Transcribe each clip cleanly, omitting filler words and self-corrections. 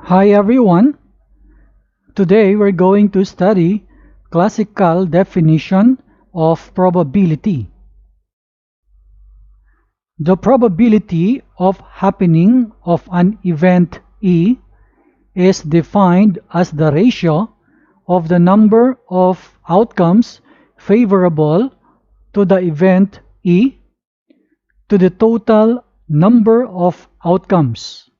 Hi everyone. Today we're going to study classical definition of probability. The probability of happening of an event E is defined as the ratio of the number of outcomes favorable to the event E to the total number of outcomes.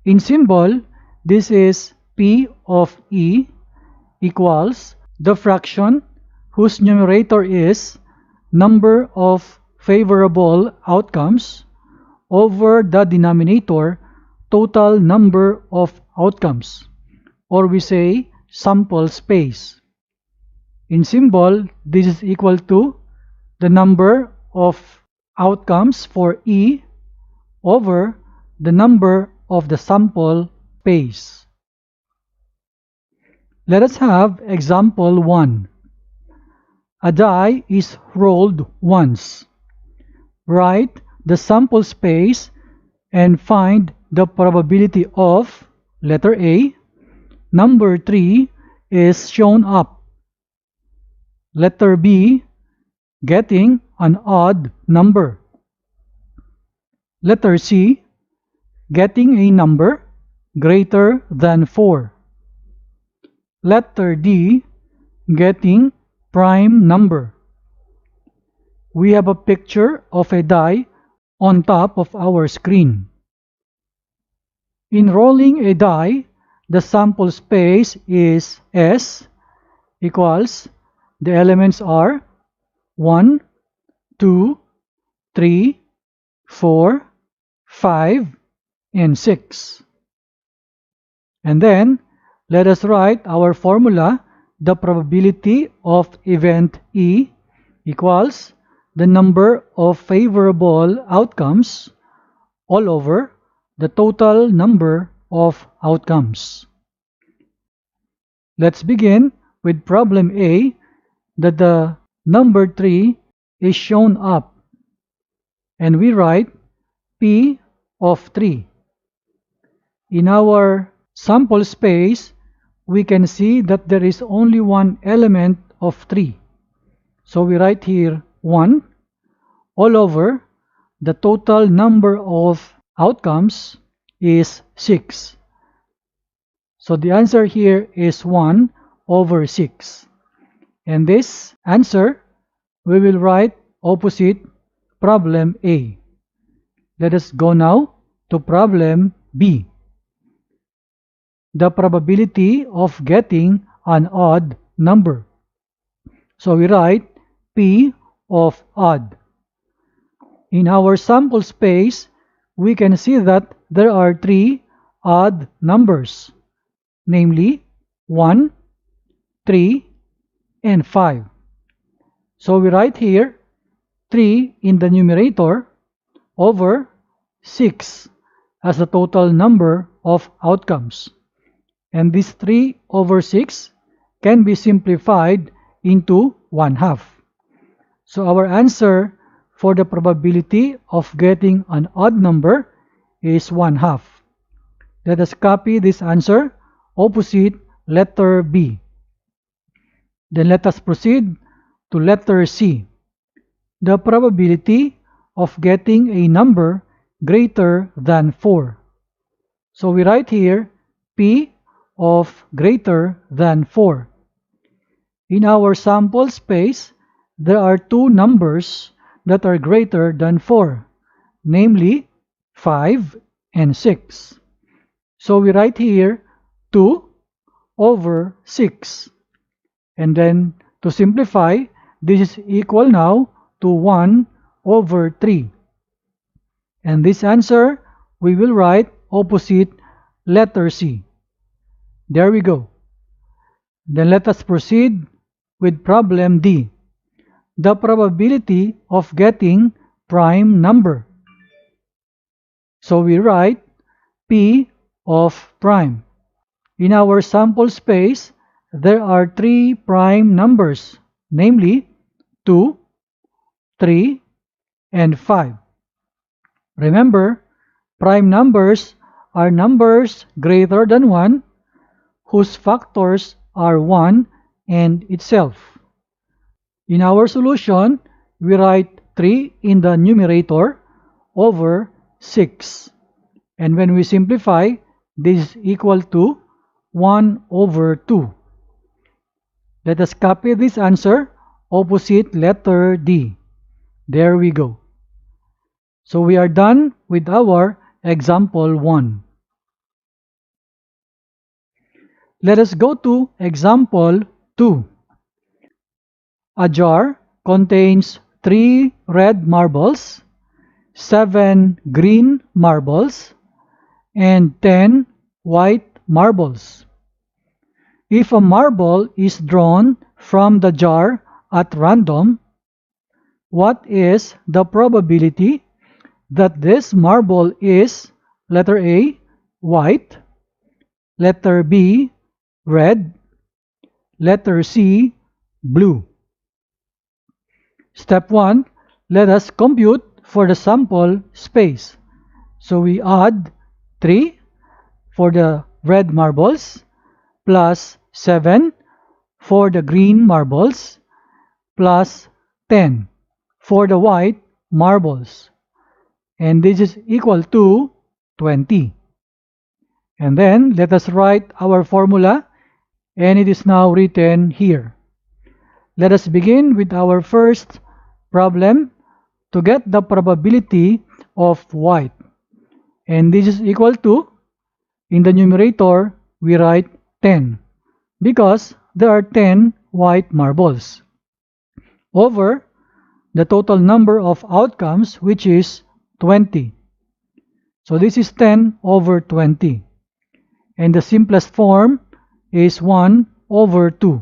In symbol, this is P of E equals the fraction whose numerator is number of favorable outcomes over the denominator total number of outcomes, or we say sample space. In symbol, this is equal to the number of outcomes for E over the number of the sample space. Let us have example 1. A die is rolled once. Write the sample space and find the probability of letter A. Number 3 is shown up. Letter B, getting an odd number. Letter C, getting a number greater than 4. Letter D, getting prime number. We have a picture of a die on top of our screen. In rolling a die, the sample space is S equals, the elements are 1, 2, 3, 4, 5, and 6. And then, let us write our formula. The probability of event E equals the number of favorable outcomes all over the total number of outcomes. Let's begin with problem A, that the number 3 is shown up, and we write P of 3. In our sample space, we can see that there is only one element of 3. So we write here 1 all over the total number of outcomes is 6. So the answer here is 1 over 6. And this answer we will write opposite problem A. Let us go now to problem B. The probability of getting an odd number. So we write P of odd. In our sample space, we can see that there are 3 odd numbers, namely 1, 3, and 5. So we write here 3 in the numerator over 6 as the total number of outcomes. And this 3 over 6 can be simplified into 1/2. So our answer for the probability of getting an odd number is 1/2. Let us copy this answer opposite letter B. Then let us proceed to letter C. The probability of getting a number greater than 4. So we write here P of greater than 4. In our sample space, there are 2 numbers that are greater than 4, namely 5 and 6. So we write here 2 over 6. And then to simplify, this is equal now to 1 over 3. And this answer we will write opposite letter C. There we go. Then let us proceed with problem D. The probability of getting prime number. So we write P of prime. In our sample space, there are 3 prime numbers, namely 2, 3, and 5. Remember, prime numbers are numbers greater than 1 whose factors are 1 and itself. In our solution, we write 3 in the numerator over 6. And when we simplify, this is equal to 1 over 2. Let us copy this answer opposite letter D. There we go. So we are done with our example 1. Let us go to example 2. A jar contains 3 red marbles, 7 green marbles, and 10 white marbles. If a marble is drawn from the jar at random, what is the probability that this marble is letter A, white, letter B, red, letter C, blue? Step 1, let us compute for the sample space. So we add 3 for the red marbles plus 7 for the green marbles plus 10 for the white marbles. And this is equal to 20. And then let us write our formula, and it is now written here. Let us begin with our first problem to get the probability of white. And this is equal to, in the numerator, we write 10 because there are 10 white marbles over the total number of outcomes, which is 20. So this is 10 over 20. And the simplest form is 1 over 2.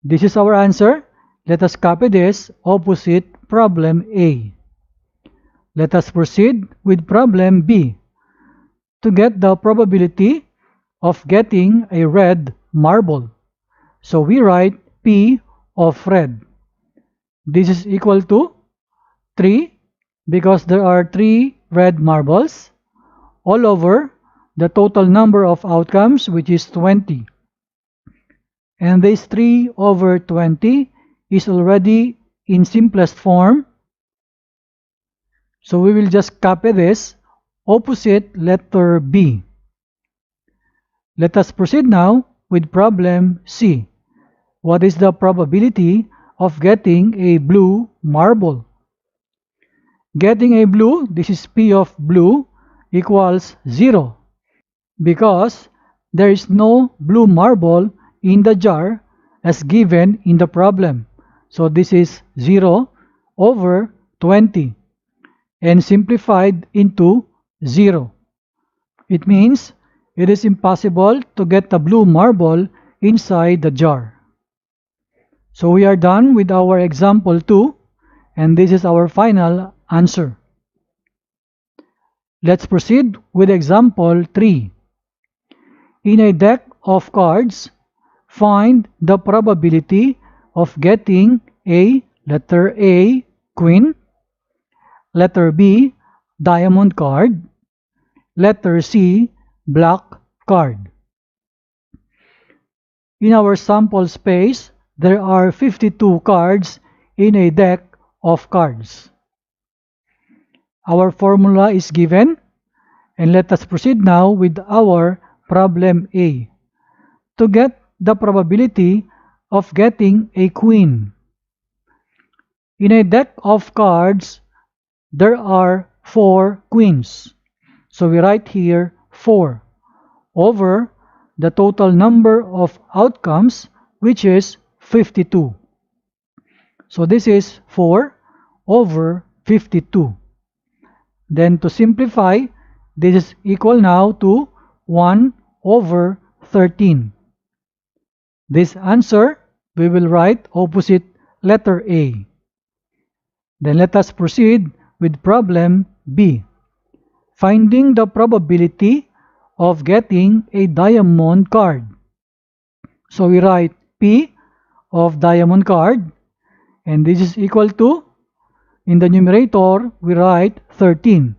This is our answer. Let us copy this opposite problem A. Let us proceed with problem B. To get the probability of getting a red marble, so we write P of red. This is equal to 3 because there are 3 red marbles all over the total number of outcomes, which is 20. And this 3 over 20 is already in simplest form. So we will just copy this opposite letter B. Let us proceed now with problem C. What is the probability of getting a blue marble? Getting a blue, this is P of blue, equals 0 because there is no blue marble in the jar as given in the problem. So this is 0 over 20 and simplified into 0. It means it is impossible to get the blue marble inside the jar. So we are done with our example 2, and this is our final answer. Let's proceed with example 3. In a deck of cards, find the probability of getting a letter A, queen, letter B, diamond card, letter C, black card. In our sample space, there are 52 cards in a deck of cards. Our formula is given, and let us proceed now with our problem A. To get the probability of getting a queen. In a deck of cards, there are 4 queens. So we write here 4 over the total number of outcomes, which is 52. So this is 4 over 52. Then to simplify, this is equal now to 1 over 13. This answer we will write opposite letter A. Then let us proceed with problem B. Finding the probability of getting a diamond card. So we write P of diamond card, and this is equal to, in the numerator we write 13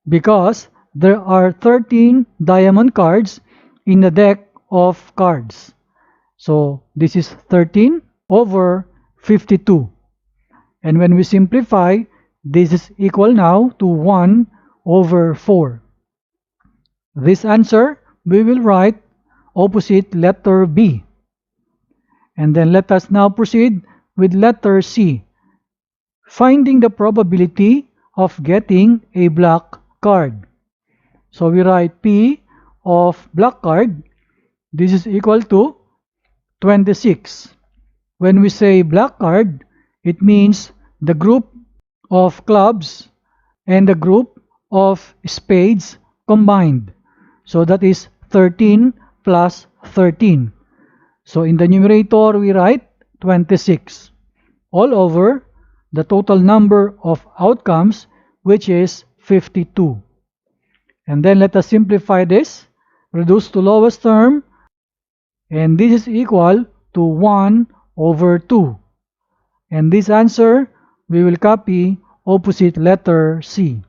because there are 13 diamond cards in the deck of cards. So this is 13 over 52. And when we simplify, this is equal now to 1 over 4. This answer we will write opposite letter B. And then let us now proceed with letter C. Finding the probability of getting a black card. So we write P of black card. This is equal to 26. When we say black card, it means the group of clubs and the group of spades combined. So that is 13 plus 13. So in the numerator, we write 26 all over the total number of outcomes, which is 52. And then let us simplify this, reduce to lowest term, and this is equal to 1 over 2. And this answer, we will copy opposite letter C.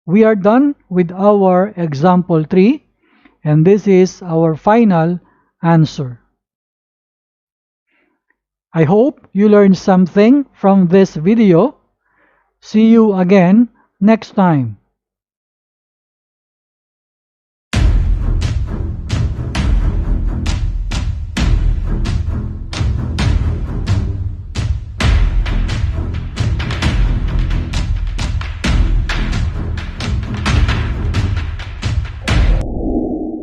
We are done with our example 3, and this is our final answer. I hope you learned something from this video. See you again next time.